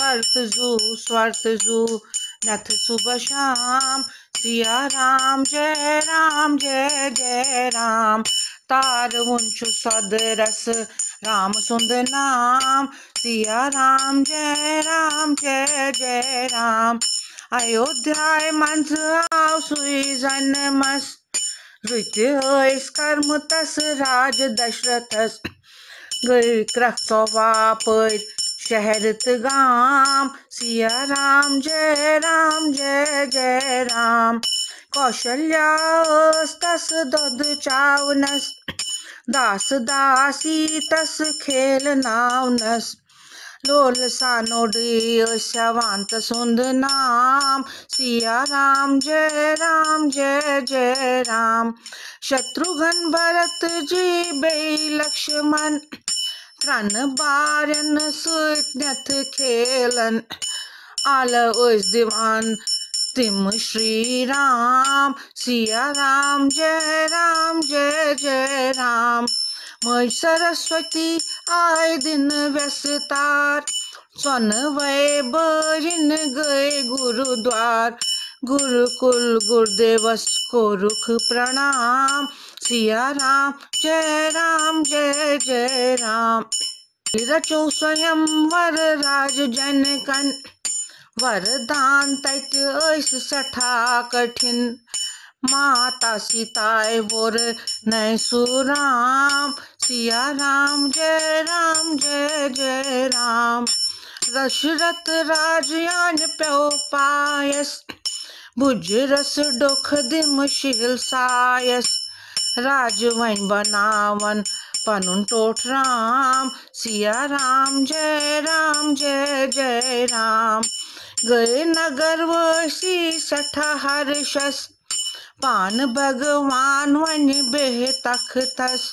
स्वार्थ जू नथ सुबह शाम। सिया राम जय राम जय जय राम। तार वंशु सद रस राम सुंदर नाम। सिया राम जय जय राम। अयोध्या मंझ आव सुई जन्मस। ऋत कर्म तस राज दशरथस। गई क्रख सौवापर शहरत गाम। सिया राम जय जय राम। कौशल्या तस दुध चावनस। दास दासी तस खेल नावनस। लोल सानोडी शवांत सुंद नाम। सिया राम जय जय राम। शत्रुघ्न भरत जी बे लक्ष्मण। त्रन बारन सुत खेलन। आल ओस दीवान तिम श्री राम। सिया राम जय जय राम। मई सरस्वती आए दिन व्यस्तार। स्वन वै बरिन गए गुरुद्वार। गुरुकुल गुरुदेवस को रुख प्रणाम। सिया राम जय जय राम। रचो स्वयं वर राज जनकन। वरदान तैत ऐस सठा कठिन। माता सीताए वोर नय सुराम। सिया राम जय जय राम। दशरथ राजयान प्यो पायस। भुज रस डोख दिम शिल सायस। राज वन बनावन पनुन टोठ राम। सिया राम जय जय राम। गए नगर वसी सठा हर्षस। पान भगवान वन बेह तख तस।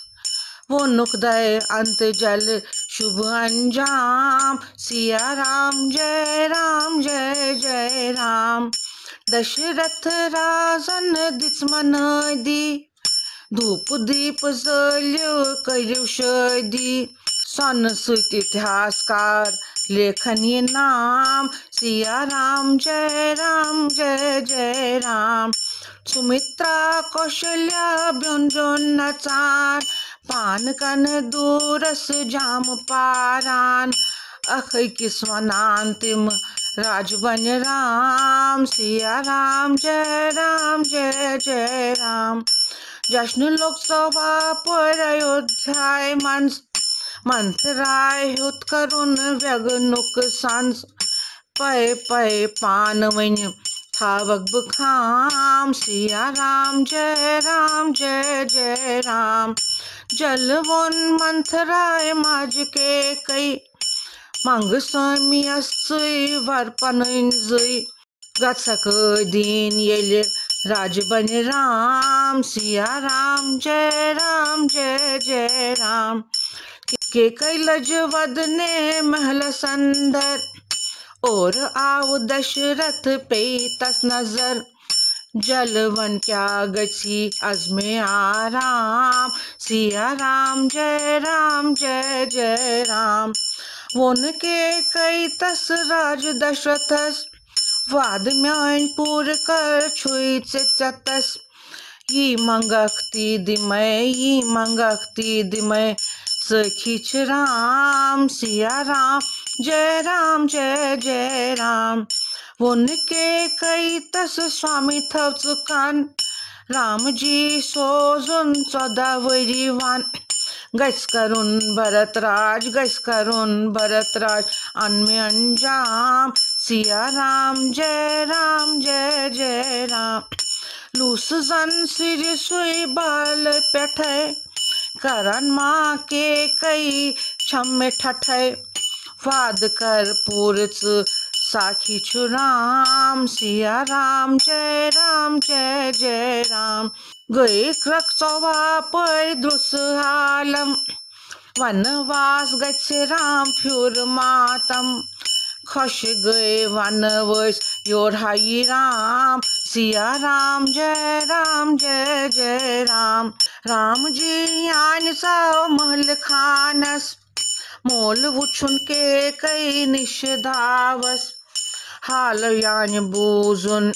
वो नुकदय अंत जल शुभ अंजाम। सिया राम जय जय राम। दशरथ राजन दिसमन दी। धूप दीप जल्यो कर्यो शदी। सन सुत इतिहासकार लेखनीय नाम। सिया राम जय जय राम। सुमित्रा कौशल्या ब्योंजोन नचान। पान कन दूरस जाम पारान। अखै किस्वनांतिम राज बन राम। सिया राम जय जय राम। जश्न लोकसभा पर अयोध्या मंच। मंथराय हुत करुन व्यगनुक सांस। पय पय पान वन थावक बखाम। सिया राम जय जय राम। जल वन मंथराय माज के कई। मंग स्वामी असुई वर्पन जुई। गत्सक दीन येल राज बन राम। सिया राम जय जय राम। के कैलज वदने महल संदर। और आव दशरथ पे तस नजर। जलवन क्या गछि अजमे आराम। सिया राम जय जय राम। वन के कई तस राज दशरथस। वाद म्यान पूर कर छुई चतस। ये मंगखती दिमय सखीच राम। सिया राम जय जय राम। उनके कई तस स्वामी थव चुकान। राम जी सोजुन 14 वरीवान। गस करुन भरत राज अनमे अंजाम। सिया राम जय जय राम। लूस जन सिर सुई बाल पेठे। करन माँ के कई छम्मे ठठे। वाद कर पूरच साखी छुराम। सिया राम जय जय राम। गए क्रक चौवा पर द्रुस आलम। वनवास गछ राम फ्युर मातम। खश गए वनवश योढ़ाई राम। सिया राम जय जय राम। राम जी आन साव महल खानस। मोल वुछुन के कई निश धावस हाल यान बूजुन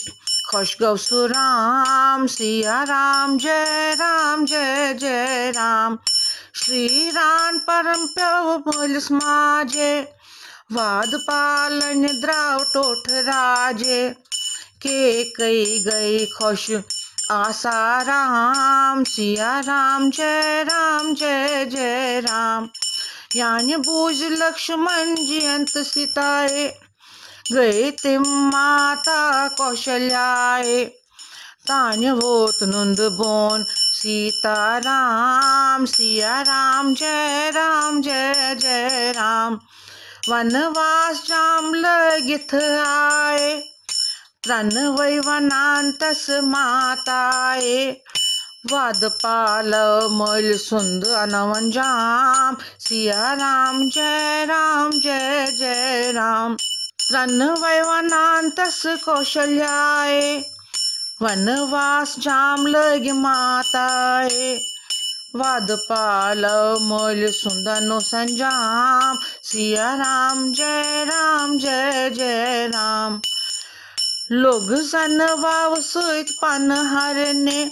खुश गौ सु राम सिया राम जय जय राम श्री राम परम प्यव मोलिस माजे वाद पालन द्राव टोठ राजे के कई गई खुश आसा राम सिया राम जय राम यान बूझ लक्ष्मण जी अंत सिताए गए तिम माता कौशल्याए तान्य होत नुंद बोन सीता राम सिया राम जय राम वनवास जाम लगित आए त्रन वै वनांतस माताए वाद पाल मोल सुंद अनवन जाम सिया राम जय राम त्रन वै वनांतस कौशल्याए वनवास जाम लग माताए वाद पाल मोल सुंदनो संजाम सिया राम जय राम लोग सन वाव सुत पन हरने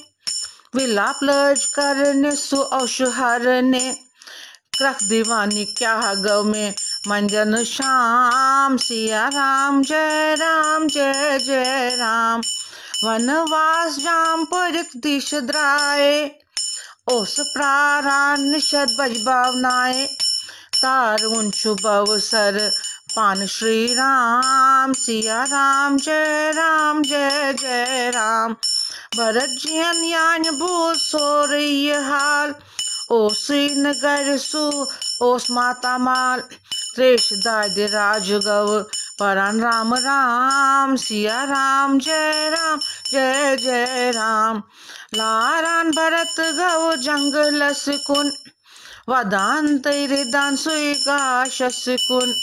विलाप लज करने सु औष हरने क्रख दीवानी क्या गव में मंजन शाम सिया राम जय राम वनवास जाम परिक दिश द्राए ओस प्रारा निषद बज भावनाए तार उंचु बवसर पान श्री राम सिया राम जय राम भरत जियन यान भूत सो रही हाल ओस नगर सु ओस माता माल त्रेश दाद राज गव परान राम सिया राम जय राम लारान भरत गव जंगल सुकुन वदान तैरिदान सुगाशस कुन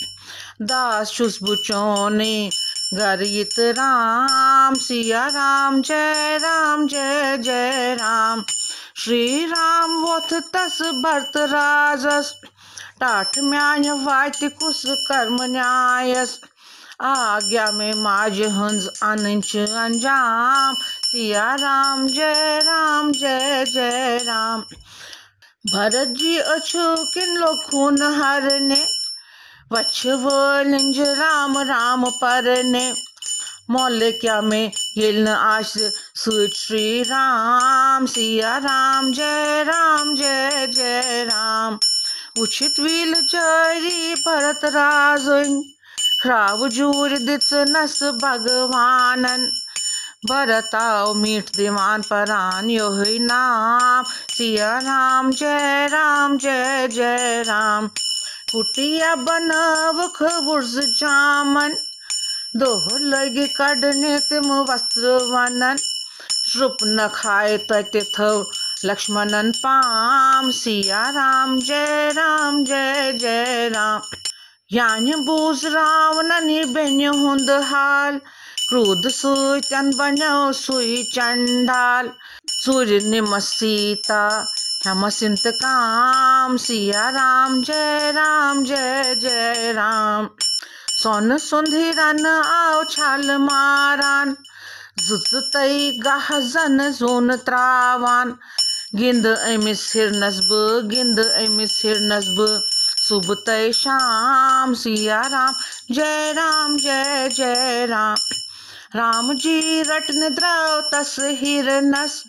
दास शुष्बुचोने गरित राम सिया राम जय राम श्री राम वोथ तस भरत राजस टाठ म्यान वाति कुस कर्म न्यायस आज्ञा में माज हंस अनंच अंजाम सिया राम जय राम भरत जी अछु किन लो खून हरने वछ वलिंज राम परने मोल क्या में येलन आश सुत श्री राम सिया राम जय राम उचित विल जरी भरत राजन खराब जूर दिस नस भगवानन भरताव मीठ दीवान परान योहि नाम सिया राम जय राम कुटिया बनवख बुर्ज जामन दोह लगे कड़ने तिम वस्त्र वनन श्रुप न खाए तते थव लक्ष्मणन पाम सिया राम जय राम यान बूझ रावणन बेन्य हुंद हाल क्रोध सुचन बनो सुई चंडाल सूर्य निम सीता हम सिंत काम सिया राम जय राम सोन सुंधिरन आओ छाल मारान जुतई गहजन जोन त्रावान गिंद अमिस हिरनस ब सुबह शाम सिया राम जय राम राम जी रटन द्रव तस हिरनस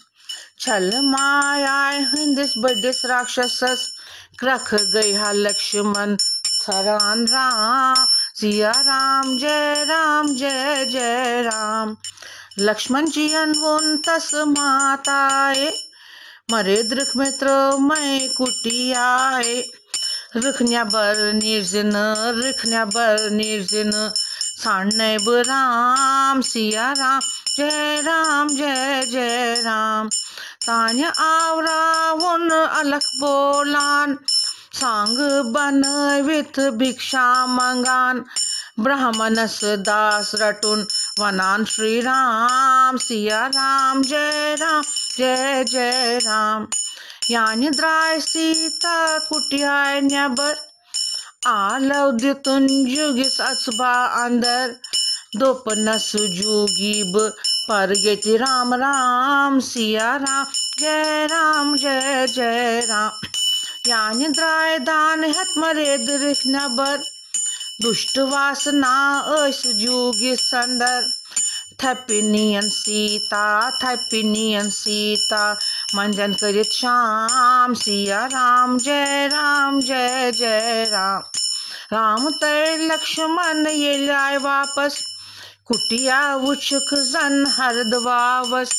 छल माया हिंदिस बडिस राक्षसस क्रख गई हा लक्ष्मण सरान राम सिया राम जय राम लक्ष्मण जी अनवोन तस माताए मरे दृख मित्र मैं कुटियाए रखन्या बर निर्जन सान्नैब राम सिया राम जय राम तान्य आवरावन अलख बोलान सांग बन विथ भिक्षा मंगान ब्राह्मणस दास रटुन वनान श्री राम सिया राम जय राम यानि द्राय सीता कुटियाय न्यबर आलव दितुन जुगिस अछबा अंदर दोपनस जुगीब पर गेति राम राम सिया राम जय राम यानि द्राय दान हत मरे दृख नबर दुष्ट वासना अस जुगिस अंदर थपिनियन सीता मंजन करित श्याम सिया राम जय राम राम तय लक्ष्मण ये लाए वापस कुटिया उछक जन हरदवावस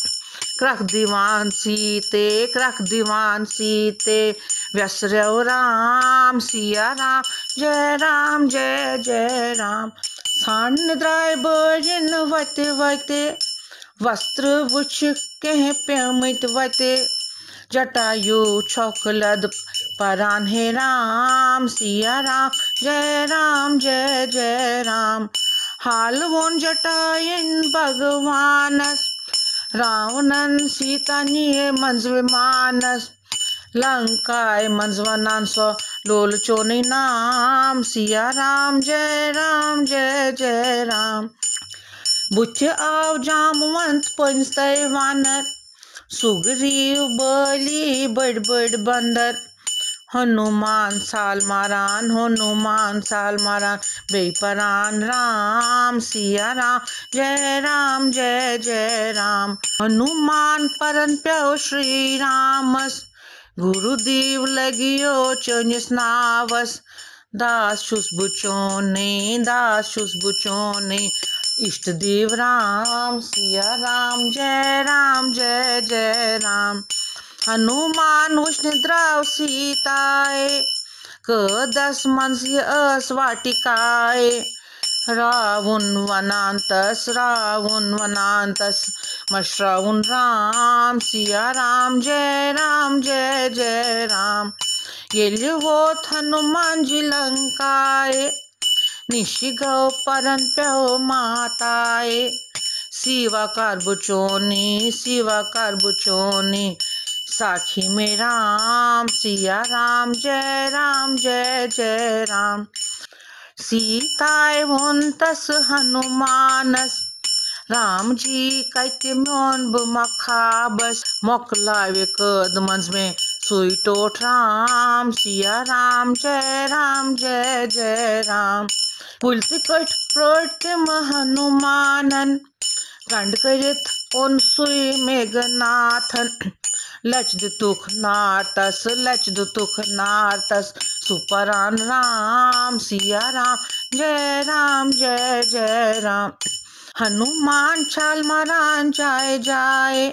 क्रख दीवान सीते व्यसरव राम सिया राम जय राम सान द्राय बजन वते वस्त्र वुछ कह प्यमित वते जटायु छोकलद परान हे राम सिया राम जय राम हाल वोन जटायन भगवानस रावणन सीता निये मंजवे मानस लंकाय मंजवनान सो लोल चोनी नाम सिया राम जय राम बुच्छ आव जामवंत पंचतय वानर सुग्रीव बलि बड़ बंदर हनुमान साल मारान बेपरान राम सिया राम जय राम हनुमान परन प्यो श्री रामस गुरुदेव लगियो चनिस नावस दास छुस बुचोने इष्ट देव राम सिया राम जय राम हनुमान उष्ण द्राव सीताए क 10 मंस अस वाटिकाए रावण वनांतस मश्रावण राम सिया राम जय राम ये होत हनुमान जी लंकाए निशिगव परन प्यो माताए शिवा कर बुचोनी साखी में राम सिया राम जय राम सीताय वोंतस हनुमानस राम जी कैते मोन बमखाबस मोकलावे कद मंज में सुई टोठ राम सिया राम जय राम पुलति कठ प्रोटम हनुमानन कंड करित उन सुई मेघनाथन लचद तुख नारतस सुपरान राम सिया राम जय राम हनुमान छाल मारान जाए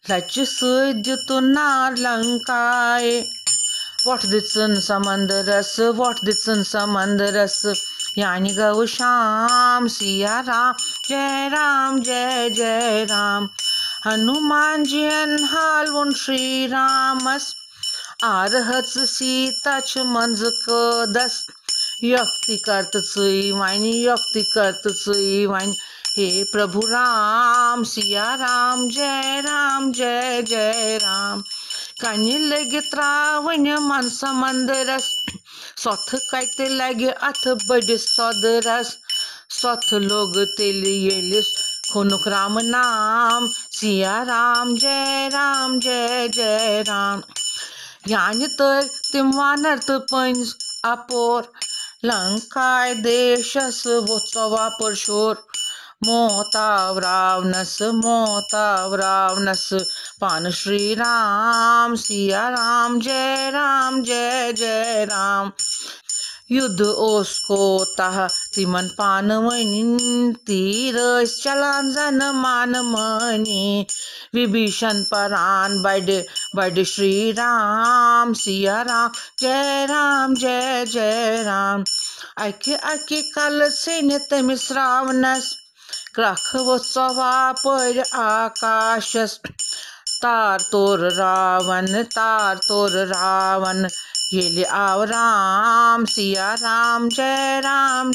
लच सुतु नार लंकाए वोट दिसन समंदरस यानी गौ श्याम सिया राम जय राम हनुमान जियन हाल वन श्री रामस आरहच सीता छ मंज कदस युक्ति करत सुई वाइन हे प्रभु राम सिया राम जय राम कन्य लगे त्रावन मन समंदरस सोथ कत लगे अथ बड़िस सदरस सोथ लोग तेल येलिस खुनुक राम नाम सिया राम जय राम यानि तर तिम वानर तो पंज अपोर लंकाय देशस वोत्सवा परशोर मोताव रावणस पान श्री राम सिया राम जय राम युद्ध ओस्को तह तिमन पान वनिन तीर चलान जन मान मनी विभीषण परान बड़ श्री राम सिया राम जय राम अके कल से तमिस रावणस क्रख वोत्सवा पर आकाशस तार तोर रावण ये आव राम सिया राम जय राम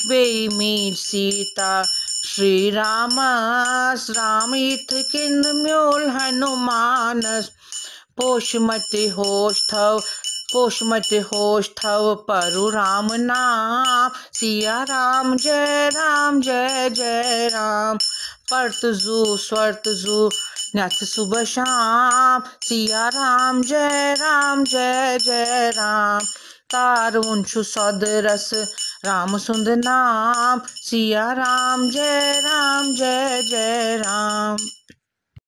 बेमीर सीता श्री राम इत किन म्योल हनुमानस पोष मति होश थव होश मत होश थव परु राम नाम। सिया राम जय जय राम। परत जू स्वर्त जू न्यथ सुबह शाम। सिया राम जय जय राम। तार उंशु सौद रस राम सुंद नाम। सिया राम जय जय राम।